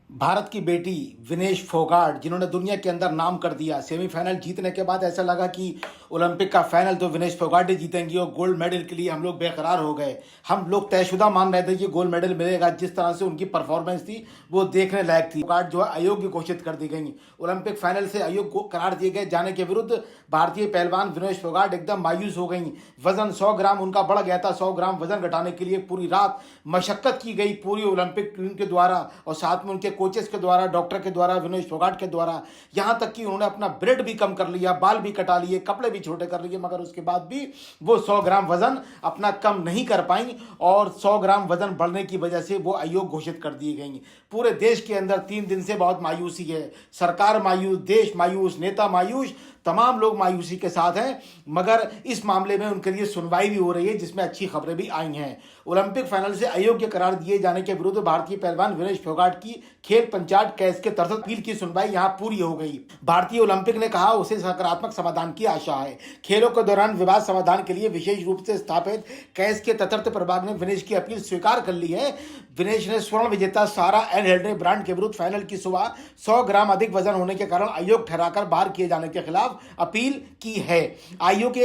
भारत की बेटी विनेश फोगाट, जिन्होंने दुनिया के अंदर नाम कर दिया, सेमीफाइनल जीतने के बाद ऐसा लगा कि ओलंपिक का फाइनल तो विनेश फोगाट ही जीतेंगी और गोल्ड मेडल के लिए हम लोग बेकरार हो गए। हम लोग तयशुदा मान रहे थे कि गोल्ड मेडल मिलेगा। जिस तरह से उनकी परफॉर्मेंस थी वो देखने लायक थी। फोगाट जो है अयोग्य घोषित कर दी गई, ओलंपिक फाइनल से अयोग्य करार दिए गए जाने के विरुद्ध भारतीय पहलवान विनेश फोगाट एकदम मायूस हो गई। वजन 100 ग्राम उनका बढ़ गया था। 100 ग्राम वजन घटाने के लिए पूरी रात मशक्कत की गई पूरी ओलंपिक टीम के द्वारा और साथ में उनके कोचेस के द्वारा, डॉक्टर के द्वारा, विनेश फोगाट के द्वारा। यहाँ तक कि उन्होंने अपना ब्रेड भी कम कर लिया, बाल भी कटा लिए, कपड़े भी छोटे कर लिए, मगर उसके बाद भी वो 100 ग्राम वजन अपना कम नहीं कर पाई और 100 ग्राम वजन बढ़ने की वजह से वो अयोग्य घोषित कर दी गई। पूरे देश के अंदर 3 दिन से बहुत मायूसी है। सरकार मायूस, देश मायूस, नेता मायूस, तमाम लोग मायूसी के साथ हैं। मगर इस मामले में उनके लिए सुनवाई भी हो रही है, जिसमें अच्छी खबरें भी आई हैं। ओलंपिक फाइनल से अयोग्य करार दिए जाने के विरुद्ध भारतीय पहलवान विनेश फोगाट की खेल पंचायत केस के तहत अपील की सुनवाई यहां पूरी हो गई। भारतीय ओलंपिक ने कहा उसे सकारात्मक समाधान की आशा है। खेलों के दौरान विवाद समाधान के लिए विशेष रूप से स्थापित केस के तदर्थ प्रभाग ने विनेश की अपील स्वीकार कर ली है। विनेश ने स्वर्ण विजेता सारा एन हेल्डे ब्रांड के विरुद्ध फाइनल की सुबह 100 ग्राम अधिक वजन होने के कारण अयोग्य ठहराकर बाहर किए जाने के खिलाफ अपील की है। आयोग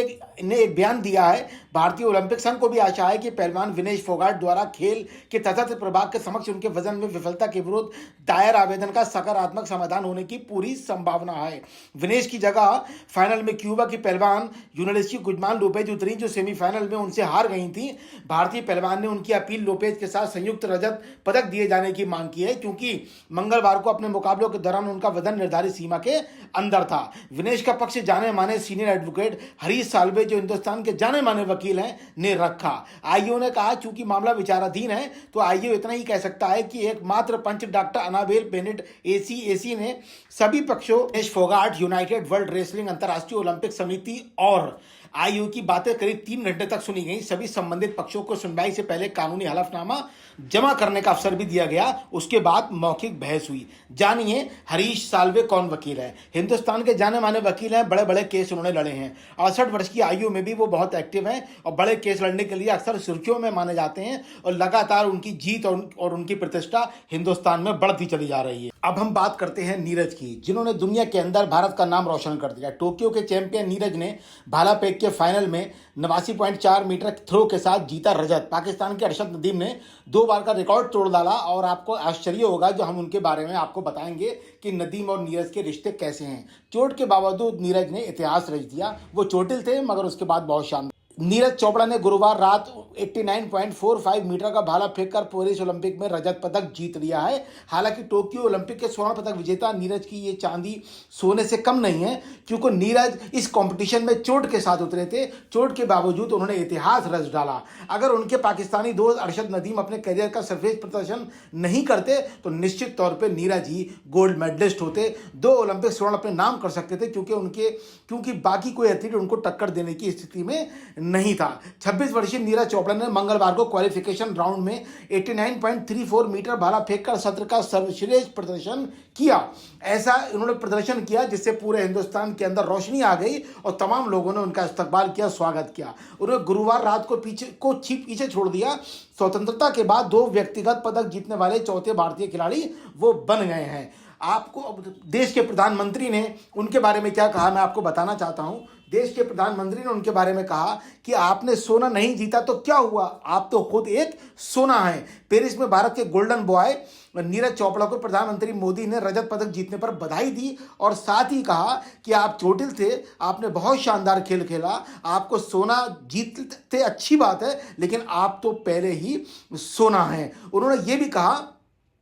ने एक बयान दिया है। भारतीय ओलंपिक संघ को भी आशा है कि पहलवान विनेश फोगाट द्वारा खेल के तथार्थ प्रभाग के समक्ष उनके वजन में विफलता के विरुद्ध दायर आवेदन का सकारात्मक समाधान होने की पूरी संभावना है। विनेश की जगह फाइनल में क्यूबा की पहलवान यूनिलिसी गुजमान लोपेज उतरी, जो सेमीफाइनल में उनसे हार गई थी। भारतीय पहलवान ने उनकी अपील लोपेज के साथ संयुक्त रजत पदक दिए जाने की मांग की है, क्योंकि मंगलवार को अपने मुकाबलों के दौरान उनका वजन निर्धारित सीमा के अंदर था। विनेश का पक्ष जाने माने सीनियर एडवोकेट हरीश साल्वे, जो हिंदुस्तान के जाने माने वकील हैं, ने रखा। आईओ ने कहा चूंकि मामला विचाराधीन है तो आईओ इतना ही कह सकता है कि एकमात्र पंच डॉक्टर अनाबेल बेनेट एसी ने सभी पक्षों Vinesh Phogat, United world wrestling, अंतर्राष्ट्रीय ओलंपिक समिति और आईओ की बातें करीब 3 घंटे तक सुनी गई। सभी संबंधित पक्षों को सुनवाई से पहले कानूनी हलफनामा जमा करने का अवसर भी दिया गया। उसके बाद मौखिक बहस हुई। जानिए हरीश साल्वे कौन वकील है। हिंदुस्तान के जाने माने वकील हैं, बड़े बड़े केस उन्होंने लड़े हैं। 68 वर्ष की आयु में भी वो बहुत एक्टिव हैं और बड़े केस लड़ने के लिए अक्सर सुर्खियों में माने जाते हैं और लगातार उनकी जीत और उनकी प्रतिष्ठा हिंदुस्तान में बढ़ती चली जा रही है। अब हम बात करते हैं नीरज की, जिन्होंने दुनिया के अंदर भारत का नाम रोशन कर दिया। टोक्यो के चैंपियन नीरज ने भाला फेंक के फाइनल में 89.4 मीटर थ्रो के साथ जीता रजत। पाकिस्तान के अरशद नदीम ने 2 बार का रिकॉर्ड तोड़ डाला और आपको आश्चर्य होगा जो हम उनके बारे में आपको बताएंगे कि नदीम और नीरज के रिश्ते कैसे हैं। चोट के बावजूद नीरज ने इतिहास रच दिया। वो चोटिल थे मगर उसके बाद बहुत शानदार। नीरज चोपड़ा ने गुरुवार रात 89.45 मीटर का भाला फेंककर पेरिस ओलंपिक में रजत पदक जीत लिया है। हालांकि टोक्यो ओलंपिक के स्वर्ण पदक विजेता नीरज की ये चांदी सोने से कम नहीं है, क्योंकि नीरज इस कंपटीशन में चोट के साथ उतरे थे। चोट के बावजूद उन्होंने इतिहास रच डाला। अगर उनके पाकिस्तानी दोस्त अरशद नदीम अपने करियर का सर्वश्रेष्ठ प्रदर्शन नहीं करते तो निश्चित तौर पर नीरज ही गोल्ड मेडलिस्ट होते। 2 ओलंपिक स्वर्ण अपने नाम कर सकते थे, क्योंकि बाकी कोई एथलीट उनको टक्कर देने की स्थिति में नहीं था। 26 वर्षीय नीरज चोपड़ा ने मंगलवार को क्वालिफिकेशन राउंड में 89.34 मीटर भाला फेंककर सत्र का सर्वश्रेष्ठ प्रदर्शन किया। ऐसा उन्होंने प्रदर्शन किया जिससे पूरे हिंदुस्तान के अंदर रोशनी आ गई और तमाम लोगों ने उनका इस्तकबाल किया, स्वागत किया। उन्होंने गुरुवार रात को पीछे छोड़ दिया। स्वतंत्रता के बाद 2 व्यक्तिगत पदक जीतने वाले चौथे भारतीय खिलाड़ी वो बन गए हैं। आपको देश के प्रधानमंत्री ने उनके बारे में क्या कहा मैं आपको बताना चाहता हूं। देश के प्रधानमंत्री ने उनके बारे में कहा कि आपने सोना नहीं जीता तो क्या हुआ, आप तो खुद एक सोना है। पेरिस में भारत के गोल्डन बॉय नीरज चोपड़ा को प्रधानमंत्री मोदी ने रजत पदक जीतने पर बधाई दी और साथ ही कहा कि आप चोटिल थे, आपने बहुत शानदार खेल खेला, आपको सोना जीतते अच्छी बात है, लेकिन आप तो पहले ही सोना है। उन्होंने ये भी कहा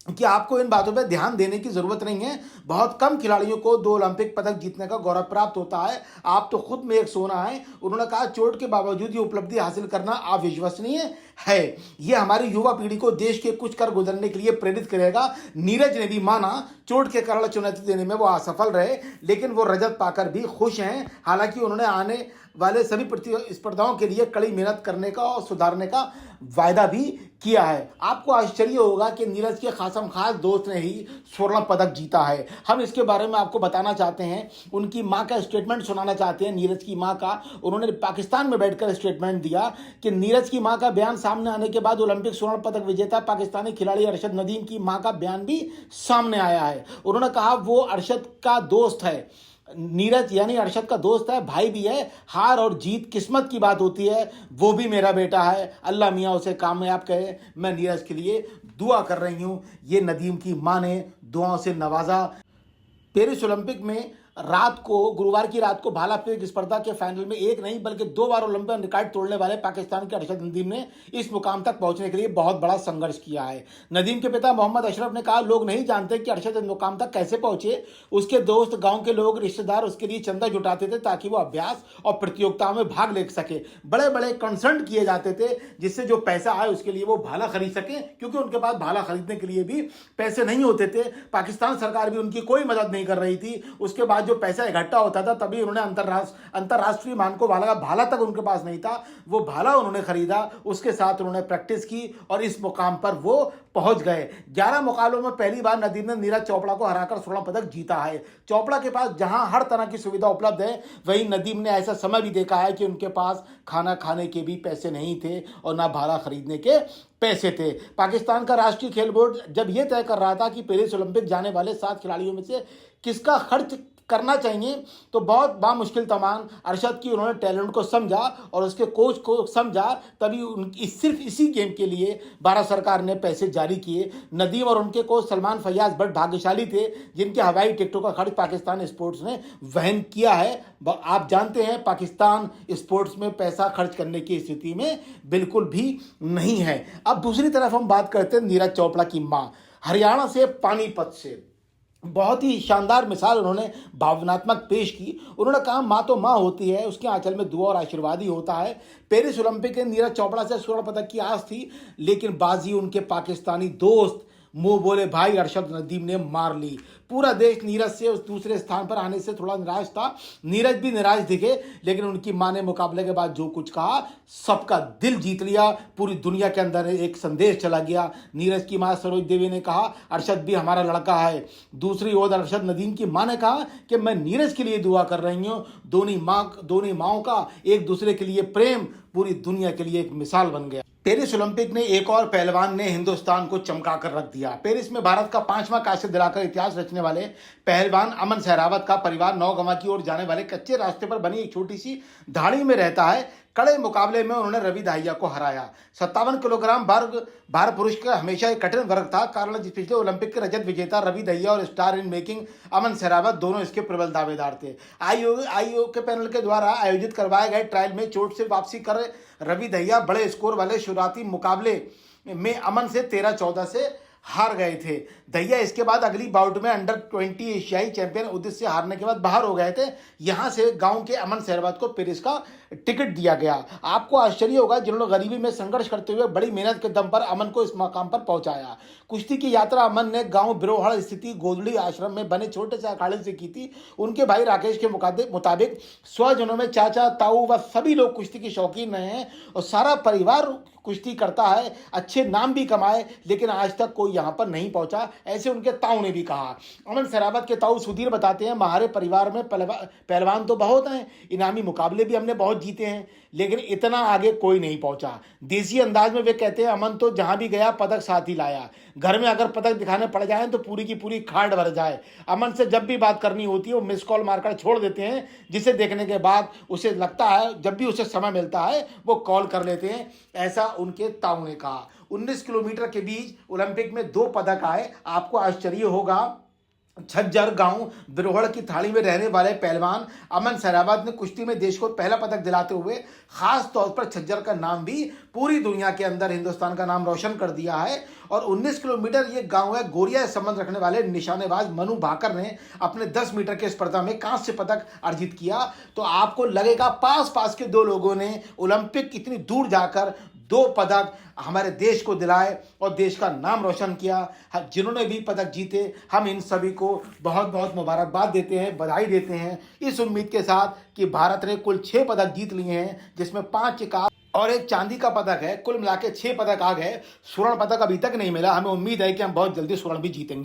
कि आपको इन बातों पर ध्यान देने की जरूरत नहीं है। बहुत कम खिलाड़ियों को 2 ओलंपिक पदक जीतने का गौरव प्राप्त होता है, आप तो खुद में एक सोना है। उन्होंने कहा चोट के बावजूद ये उपलब्धि हासिल करना अविश्वसनीय है। ये हमारी युवा पीढ़ी को देश के कुछ कर गुजरने के लिए प्रेरित करेगा। नीरज ने भी माना चोट के कारण चुनौती देने में वो असफल रहे, लेकिन वो रजत पाकर भी खुश हैं। हालांकि उन्होंने आने वाले सभी प्रतिस्पर्धाओं के लिए कड़ी मेहनत करने का और सुधारने का वायदा भी किया है। आपको आश्चर्य होगा कि नीरज के खासम खास दोस्त ने ही स्वर्ण पदक जीता है। हम इसके बारे में आपको बताना चाहते हैं, उनकी मां का स्टेटमेंट सुनाना चाहते हैं। नीरज की मां का उन्होंने पाकिस्तान में बैठकर स्टेटमेंट दिया कि नीरज की मां का बयान सामने आने के बाद ओलंपिक स्वर्ण पदक विजेता पाकिस्तानी खिलाड़ी अरशद नदीम की मां का बयान भी सामने आया है। उन्होंने कहा वो अरशद का दोस्त है, नीरज यानी अरशद का दोस्त है, भाई भी है। हार और जीत किस्मत की बात होती है, वो भी मेरा बेटा है, अल्लाह मियाँ उसे कामयाब करे। मैं नीरज के लिए दुआ कर रही हूँ। ये नदीम की मां ने दुआओं से नवाजा। पेरिस ओलंपिक में गुरुवार की रात को भाला फेंक स्पर्धा के फाइनल में एक नहीं बल्कि 2 बार ओलंपिक रिकॉर्ड तोड़ने वाले पाकिस्तान के अरशद नदीम ने इस मुकाम तक पहुंचने के लिए बहुत बड़ा संघर्ष किया है। नदीम के पिता मोहम्मद अशरफ ने कहा, लोग नहीं जानते कि अरशद इस मुकाम तक कैसे पहुंचे। उसके दोस्त, गांव के लोग, रिश्तेदार उसके लिए चंदा जुटाते थे ताकि वो अभ्यास और प्रतियोगिताओं में भाग ले सके। बड़े बड़े कंसर्न किए जाते थे जिससे जो पैसा आए उसके लिए वो भाला खरीद सके, क्योंकि उनके पास भाला खरीदने के लिए भी पैसे नहीं होते थे। पाकिस्तान सरकार भी उनकी कोई मदद नहीं कर रही थी। उसके बाद जो पैसा इकट्ठा होता था तभी उन्होंने अंतरराष्ट्रीय मानकों वाला भाला तक उनके पास नहीं था, वो भाला उन्होंने खरीदा। उसके साथ उन्होंने प्रैक्टिस की और इस मुकाम पर वो पहुंच गए। 11 मुकाबलों में पहली बार नदीम ने नीरज चोपड़ा को हराकर स्वर्ण पदक जीता है। चोपड़ा के पास जहां हर तरह की सुविधा उपलब्ध है, वहीं नदीम ने ऐसा समय भी देखा है कि उनके पास खाना खाने के भी पैसे नहीं थे और ना भाला खरीदने के पैसे थे। पाकिस्तान का राष्ट्रीय खेल बोर्ड जब यह तय कर रहा था कि पेरिस ओलंपिक जाने वाले 7 खिलाड़ियों में से किसका खर्च करना चाहिए, तो बहुत बामुश्किल तमाम अरशद की उन्होंने टैलेंट को समझा और उसके कोच को समझा, तभी सिर्फ इसी गेम के लिए भारत सरकार ने पैसे जारी किए। नदीम और उनके कोच सलमान फैयाज बड़े भाग्यशाली थे जिनके हवाई टिकटों का खर्च पाकिस्तान स्पोर्ट्स ने वहन किया है। आप जानते हैं पाकिस्तान स्पोर्ट्स में पैसा खर्च करने की स्थिति में बिल्कुल भी नहीं है। अब दूसरी तरफ हम बात करते हैं नीरज चोपड़ा की मां, हरियाणा से, पानीपत से। बहुत ही शानदार मिसाल उन्होंने भावनात्मक पेश की। उन्होंने कहा, माँ तो माँ होती है, उसके आंचल में दुआ और आशीर्वाद ही होता है। पेरिस ओलंपिक में नीरज चोपड़ा से स्वर्ण पदक की आस थी, लेकिन बाजी उनके पाकिस्तानी दोस्त मुंह बोले भाई अरशद नदीम ने मार ली। पूरा देश नीरज से उस दूसरे स्थान पर आने से थोड़ा निराश था। नीरज भी निराश दिखे, लेकिन उनकी मां ने मुकाबले के बाद जो कुछ कहा, सबका दिल जीत लिया। पूरी दुनिया के अंदर एक संदेश चला गया। नीरज की मां सरोज देवी ने कहा, अरशद भी हमारा लड़का है। दूसरी ओर अरशद नदीम की मां ने कहा कि मैं नीरज के लिए दुआ कर रही हूँ। दोनों माओं का एक दूसरे के लिए प्रेम पूरी दुनिया के लिए एक मिसाल बन गया। पेरिस ओलंपिक ने एक और पहलवान ने हिंदुस्तान को चमका कर रख दिया। पेरिस में भारत का 5वां कांस्य दिलाकर इतिहास रचने वाले पहलवान अमन सहरावत का परिवार नौगंवा की ओर जाने वाले कच्चे रास्ते पर बनी एक छोटी सी ढाणी में रहता है। कड़े मुकाबले में उन्होंने रवि दहिया को हराया। 57 किलोग्राम भार पुरुष का हमेशा एक कठिन वर्ग था, कारण पिछले ओलंपिक के रजत विजेता रवि दहिया और स्टार इन मेकिंग अमन सहरावत दोनों इसके प्रबल दावेदार थे। आईओ के पैनल के द्वारा आयोजित करवाए गए ट्रायल में चोट से वापसी कर रवि दहिया बड़े स्कोर वाले शुरुआती मुकाबले में अमन से 13-14 से हार गए थे। दहिया इसके बाद अगली बाउट में अंडर 20 एशियाई चैंपियन उदित से हारने के बाद बाहर हो गए थे। यहां से गांव के अमन सहरावत को पेरिस का टिकट दिया गया। आपको आश्चर्य होगा, जिन्होंने गरीबी में संघर्ष करते हुए बड़ी मेहनत के दम पर अमन को इस मकाम पर पहुंचाया। कुश्ती की यात्रा अमन ने गांव बिरोहड़ स्थिति गोदड़ी आश्रम में बने छोटे से अखाड़े से की थी। उनके भाई राकेश के मुताबिक स्वजनों में चाचा, ताऊ व सभी लोग कुश्ती के शौकीन रहे हैं और सारा परिवार कुश्ती करता है। अच्छे नाम भी कमाए, लेकिन आज तक कोई यहाँ पर नहीं पहुंचा, ऐसे उनके ताऊ ने भी कहा। अमन सहरावत के ताऊ सुधीर बताते हैं, हमारे परिवार में पहलवान तो बहुत हैं, इनामी मुकाबले भी हमने बहुत जीते हैं, लेकिन इतना आगे कोई नहीं पहुंचा। देसी अंदाज में वे कहते हैं, अमन तो जहां भी गया पदक साथ ही लाया। घर में अगर पदक दिखाने पड़ जाए तो पूरी की पूरी खाट भर जाए। अमन से जब भी बात करनी होती है वो मिस कॉल मारकर छोड़ देते हैं, जिसे देखने के बाद उसे लगता है जब भी उसे समय मिलता है वो कॉल कर लेते हैं, ऐसा उनके ताऊ ने कहा। 19 किलोमीटर के बीच ओलंपिक में 2 पदक आए। आपको आश्चर्य होगा, छज्जर गांव बिरोहड़ की थाली में रहने वाले पहलवान अमन सहरावत ने कुश्ती में देश को पहला पदक दिलाते हुए खास तौर पर छज्जर का नाम भी पूरी दुनिया के अंदर हिंदुस्तान का नाम रोशन कर दिया है। और 19 किलोमीटर ये गांव है। गोरिया से संबंध रखने वाले निशानेबाज मनु भाकर ने अपने 10 मीटर के स्पर्धा में कांस्य पदक अर्जित किया। तो आपको लगेगा पास के 2 लोगों ने ओलंपिक इतनी दूर जाकर 2 पदक हमारे देश को दिलाए और देश का नाम रोशन किया। जिन्होंने भी पदक जीते, हम इन सभी को बहुत बहुत मुबारकबाद देते हैं, बधाई देते हैं, इस उम्मीद के साथ कि भारत ने कुल 6 पदक जीत लिए हैं, जिसमें 5 एकाध और 1 चांदी का पदक है। कुल मिला के 6 पदक आ गए। स्वर्ण पदक अभी तक नहीं मिला। हमें उम्मीद है कि हम बहुत जल्दी स्वर्ण भी जीतेंगे।